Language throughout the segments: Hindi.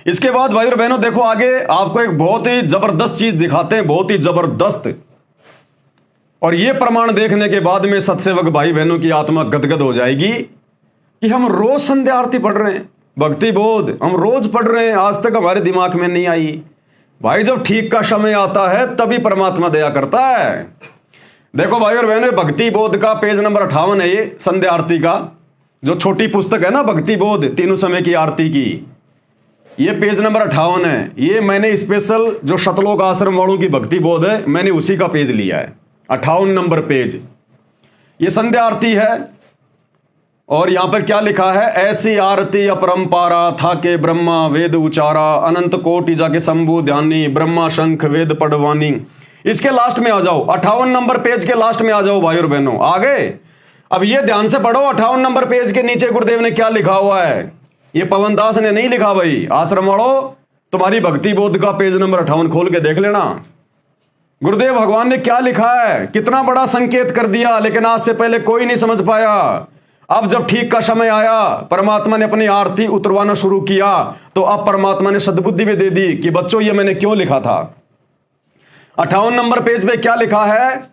इसके बाद भाई और बहनों देखो आगे आपको एक बहुत ही जबरदस्त चीज दिखाते हैं, बहुत ही जबरदस्त। और यह प्रमाण देखने के बाद में सत्सेवक भाई बहनों की आत्मा गदगद हो जाएगी कि हम रोज संध्या आरती पढ़ रहे हैं, भक्ति बोध हम रोज पढ़ रहे हैं, आज तक हमारे दिमाग में नहीं आई। भाई जब ठीक का समय आता है तभी परमात्मा दया करता है। देखो भाई और बहनों, भक्ति बोध का पेज नंबर 58 है ये संध्या आरती का, जो छोटी पुस्तक है ना भक्ति बोध तीनों समय की आरती की, ये पेज नंबर 58 है। ये मैंने स्पेशल जो शतलोक आश्रम वालों की भक्ति बोध है, मैंने उसी का पेज लिया है, 58 नंबर पेज। ये संध्या आरती है और यहां पर क्या लिखा है, ऐसी आरती अपरंपारा था के ब्रह्मा वेद उचारा, अनंत कोटि जाके शंभु ध्यानी, ब्रह्मा शंख वेद पढ़वानी। इसके लास्ट में आ जाओ, 58 नंबर पेज के लास्ट में आ जाओ भाई और बहनों, आ गए। अब ये ध्यान से पढ़ो, 58 नंबर पेज के नीचे गुरुदेव ने क्या लिखा हुआ है। ये पवन दास ने नहीं लिखा भाई, आश्रम वालों तुम्हारी भक्ति बोध का पेज नंबर 58 खोल के देख लेना। गुरुदेव भगवान ने क्या लिखा है, कितना बड़ा संकेत कर दिया, लेकिन आज से पहले कोई नहीं समझ पाया। अब जब ठीक का समय आया, परमात्मा ने अपनी आरती उतरवाना शुरू किया, तो अब परमात्मा ने सद्बुद्धि भी दे दी कि बच्चों ये मैंने क्यों लिखा था। 58 नंबर पेज पे क्या लिखा है,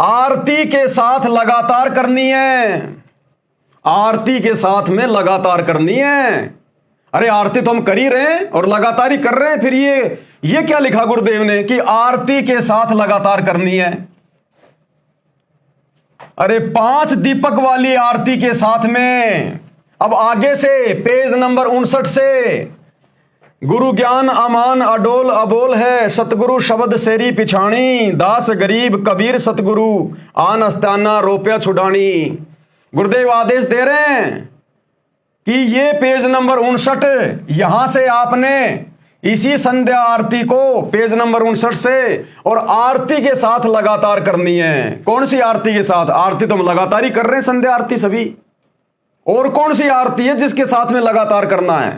आरती के साथ लगातार करनी है, आरती के साथ में लगातार करनी है। अरे आरती तो हम कर ही रहे हैं और लगातार ही कर रहे हैं, फिर ये क्या लिखा गुरुदेव ने कि आरती के साथ लगातार करनी है। अरे 5 दीपक वाली आरती के साथ में। अब आगे से पेज नंबर 59 से, गुरु ज्ञान अमान अडोल अबोल है, सतगुरु शब्द सेरी पिछाणी, दास गरीब कबीर सतगुरु आन अस्ताना रोपिया छुड़ानी। गुरुदेव आदेश दे रहे हैं कि ये पेज नंबर 59, यहां से आपने इसी संध्या आरती को पेज नंबर 59 से और आरती के साथ लगातार करनी है। कौन सी आरती के साथ, आरती तो हम लगातार ही कर रहे हैं, संध्या आरती सभी। और कौन सी आरती है जिसके साथ में लगातार करना है,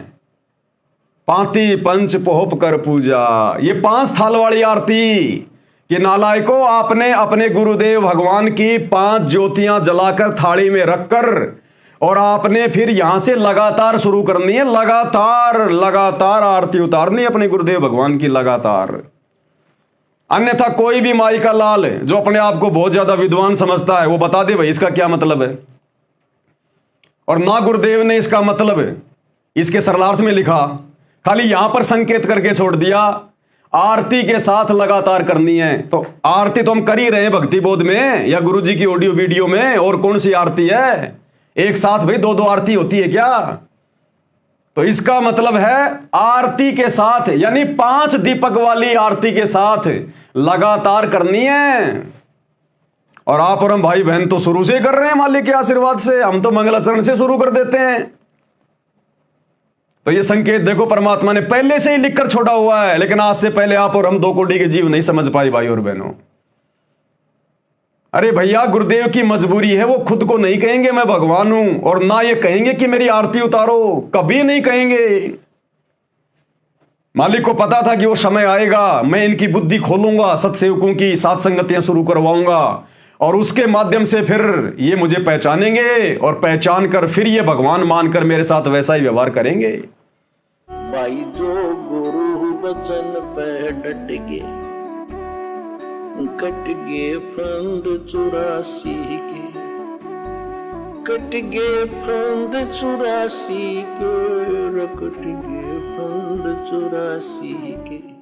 पांति पंच पोहप कर पूजा, ये 5 थाल वाली आरती। कि नालायकों, आपने अपने गुरुदेव भगवान की 5 ज्योतियां जलाकर थाली में रखकर और आपने फिर यहां से लगातार शुरू करनी है, लगातार लगातार आरती उतारनी है अपने गुरुदेव भगवान की लगातार। अन्यथा कोई भी माई का लाल जो अपने आप को बहुत ज्यादा विद्वान समझता है, वो बता दे भाई इसका क्या मतलब है। और ना गुरुदेव ने इसका मतलब इसके सरलार्थ में लिखा, खाली यहां पर संकेत करके छोड़ दिया, आरती के साथ लगातार करनी है। तो आरती तो हम कर ही रहे हैं भक्ति बोध में या गुरु जी की ऑडियो वीडियो में, और कौन सी आरती है, एक साथ भाई 2-2 आरती होती है क्या। तो इसका मतलब है आरती के साथ, यानी 5 दीपक वाली आरती के साथ लगातार करनी है। और आप और हम भाई बहन तो शुरू से कर रहे हैं मालिक के आशीर्वाद से, हम तो मंगलाचरण से शुरू कर देते हैं। तो ये संकेत देखो परमात्मा ने पहले से ही लिखकर छोड़ा हुआ है, लेकिन आज से पहले आप और हम 2 कोटि के जीव नहीं समझ पाए भाई और बहनों। अरे भैया गुरुदेव की मजबूरी है, वो खुद को नहीं कहेंगे मैं भगवान हूं, और ना ये कहेंगे कि मेरी आरती उतारो, कभी नहीं कहेंगे। मालिक को पता था कि वो समय आएगा, मैं इनकी बुद्धि खोलूंगा, सत्सेवकों की साथ संगतियां शुरू करवाऊंगा, और उसके माध्यम से फिर ये मुझे पहचानेंगे, और पहचान कर फिर ये भगवान मानकर मेरे साथ वैसा ही व्यवहार करेंगे। भाई जो गुरु बचन पे डट गए, कट गए फंद 84 के, कट गए फंद 84 के, कट गए फंद 84 के।